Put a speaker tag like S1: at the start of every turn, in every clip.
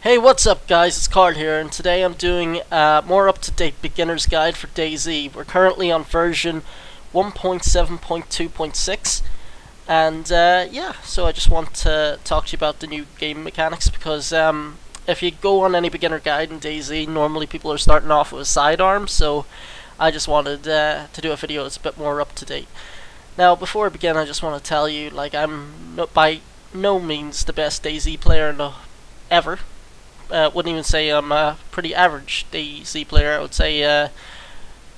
S1: Hey, what's up guys, it's Carl here, and today I'm doing a more up-to-date beginner's guide for DayZ. We're currently on version 1.7.2.6, and yeah, so I just want to talk to you about the new game mechanics, because if you go on any beginner guide in DayZ, normally people are starting off with a sidearm, so I just wanted to do a video that's a bit more up-to-date. Now, before I begin, I just want to tell you, like, I'm by no means the best DayZ player ever. Wouldn't even say I'm a pretty average DayZ player. I would say,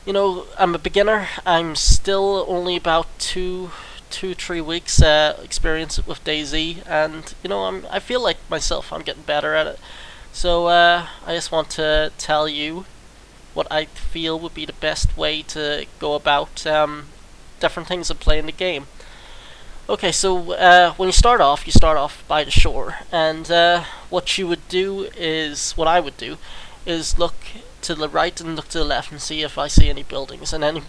S1: you know, I'm a beginner. I'm still only about 3 weeks experience with DayZ, and you know, I feel like myself I'm getting better at it. So I just want to tell you what I feel would be the best way to go about different things of playing the game. Okay, so when you start off by the shore, and what you would do is, what I would do, is look to the right and look to the left and see if I see any buildings, and then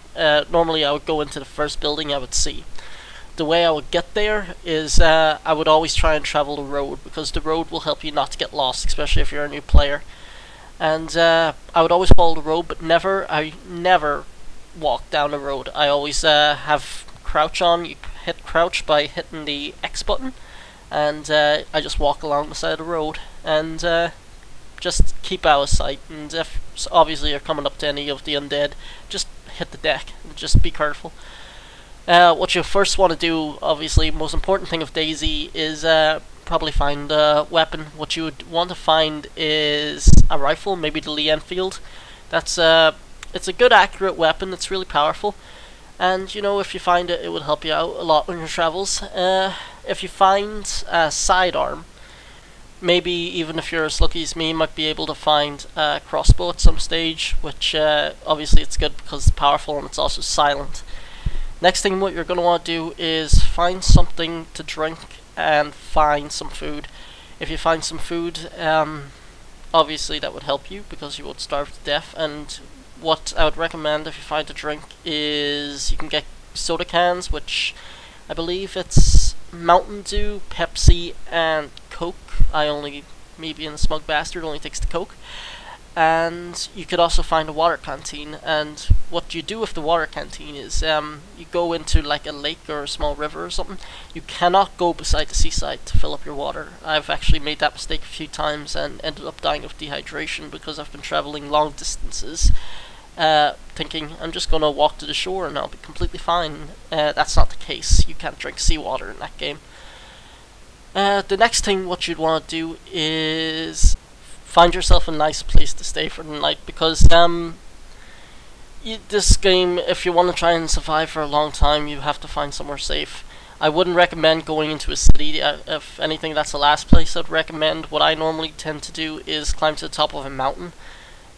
S1: normally I would go into the first building I would see. The way I would get there is I would always try and travel the road, because the road will help you not to get lost, especially if you're a new player. And I would always follow the road, but I never walk down the road. I always have crouch on. You hit crouch by hitting the X button, and I just walk along the side of the road and just keep out of sight. And if obviously you're coming up to any of the undead, just hit the deck and just be careful. What you first want to do, obviously, most important thing of DayZ is probably find a weapon. What you would want to find is a rifle, maybe the Lee Enfield. It's a good accurate weapon. It's really powerful. And, you know, if you find it, it would help you out a lot on your travels. If you find a sidearm, maybe even if you're as lucky as me, you might be able to find a crossbow at some stage, which obviously it's good because it's powerful and it's also silent. Next thing what you're going to want to do is find something to drink and find some food. If you find some food, obviously that would help you because you would starve to death. And what I would recommend if you find a drink is you can get soda cans, which I believe it's Mountain Dew, Pepsi, and Coke. Me being a smug bastard, only takes the Coke. And you could also find a water canteen, and what you do with the water canteen is you go into like a lake or a small river or something. You cannot go beside the seaside to fill up your water. I've actually made that mistake a few times and ended up dying of dehydration because I've been traveling long distances thinking I'm just going to walk to the shore and I'll be completely fine. That's not the case. You can't drink seawater in that game. The next thing what you'd want to do is find yourself a nice place to stay for the night, because this game, if you want to try and survive for a long time, you have to find somewhere safe. I wouldn't recommend going into a city. If anything, that's the last place I'd recommend. What I normally tend to do is climb to the top of a mountain.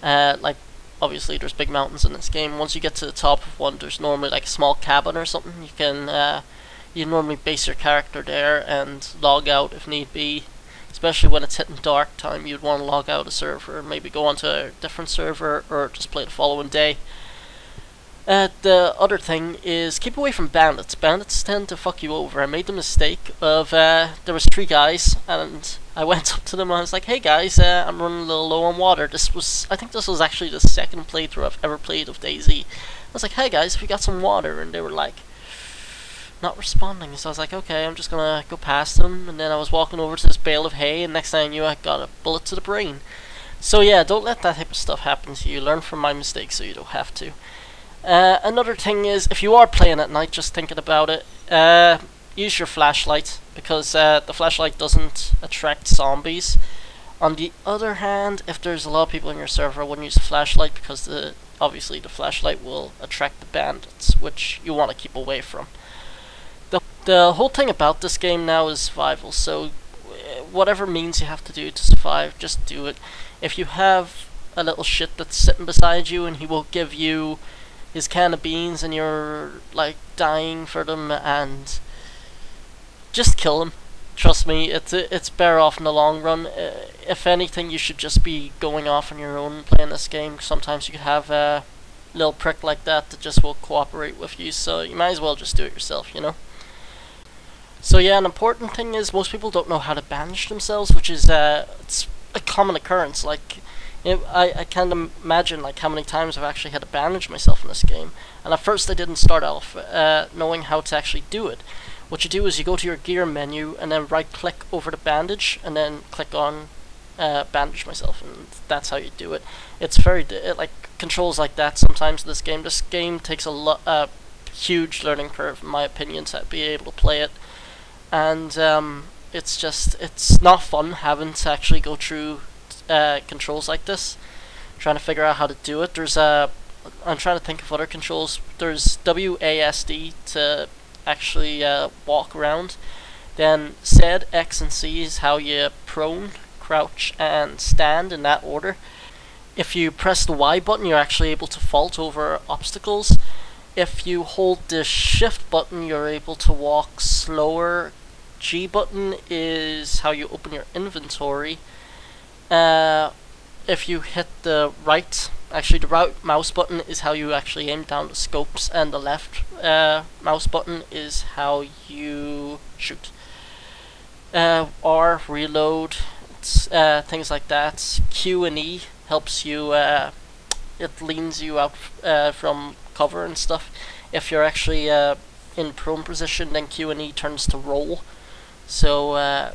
S1: Like, obviously there's big mountains in this game. Once you get to the top of one, there's normally like a small cabin or something. You can you normally base your character there and log out if need be. Especially when it's hitting dark time, you'd want to log out a server, maybe go onto a different server, or just play the following day. The other thing is keep away from bandits. Bandits tend to fuck you over. I made the mistake of, there was 3 guys, and I went up to them and I was like, hey guys, I'm running a little low on water. I think this was actually the second playthrough I've ever played of DayZ. I was like, hey guys, if you got some water, and they were like, not responding. So I was like, okay, I'm just gonna go past them, and then I was walking over to this bale of hay, and next thing I knew I got a bullet to the brain. So yeah, don't let that type of stuff happen to you. Learn from my mistakes so you don't have to. Another thing is, if you are playing at night, just thinking about it, use your flashlight, because the flashlight doesn't attract zombies. On the other hand, if there's a lot of people in your server, I wouldn't use a flashlight, because obviously the flashlight will attract the bandits, which you want to keep away from. The whole thing about this game now is survival, so whatever means you have to do to survive, just do it. If you have a little shit that's sitting beside you and he will give you his can of beans and you're like dying for them, and just kill him. Trust me, it's better off in the long run. If anything, you should just be going off on your own playing this game. Sometimes you could have a little prick like that just will cooperate with you, so you might as well just do it yourself, you know? So yeah, an important thing is most people don't know how to bandage themselves, which is it's a common occurrence. Like, I can't imagine like how many times I've actually had to bandage myself in this game. And at first I didn't start off knowing how to actually do it. What you do is you go to your gear menu and then right click over the bandage and then click on bandage myself, and that's how you do it. It's very like controls like that sometimes in this game. This game takes a huge learning curve in my opinion to be able to play it, and it's not fun having to actually go through controls like this, trying to figure out how to do it. I'm trying to think of other controls. There's WASD to actually walk around. Then Z, X, and C is how you prone, crouch, and stand in that order. If you press the Y button, you're actually able to vault over obstacles. If you hold the shift button, you're able to walk slower. G button is how you open your inventory. If you hit the right, actually the right mouse button is how you actually aim down the scopes, and the left mouse button is how you shoot. R, reload, things like that. Q and E helps you, it leans you out from cover and stuff. If you're actually in prone position, then Q and E turns to roll. So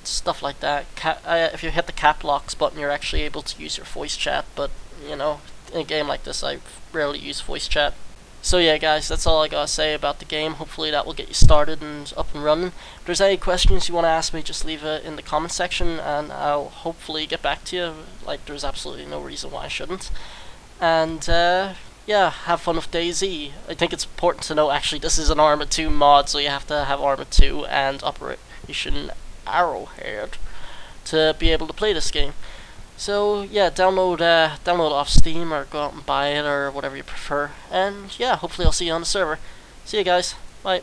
S1: stuff like that. If you hit the cap locks button, you're actually able to use your voice chat, but you know, in a game like this I rarely use voice chat. So yeah guys, that's all I gotta say about the game. Hopefully that will get you started and up and running. If there's any questions you want to ask me, just leave it in the comment section and I'll hopefully get back to you. Like, there's absolutely no reason why I shouldn't. And yeah, have fun with DayZ. I think it's important to know actually this is an Arma 2 mod, so you have to have Arma 2 and Operation Arrowhead to be able to play this game. So yeah, download off Steam or go out and buy it or whatever you prefer. And yeah, hopefully I'll see you on the server. See you guys. Bye.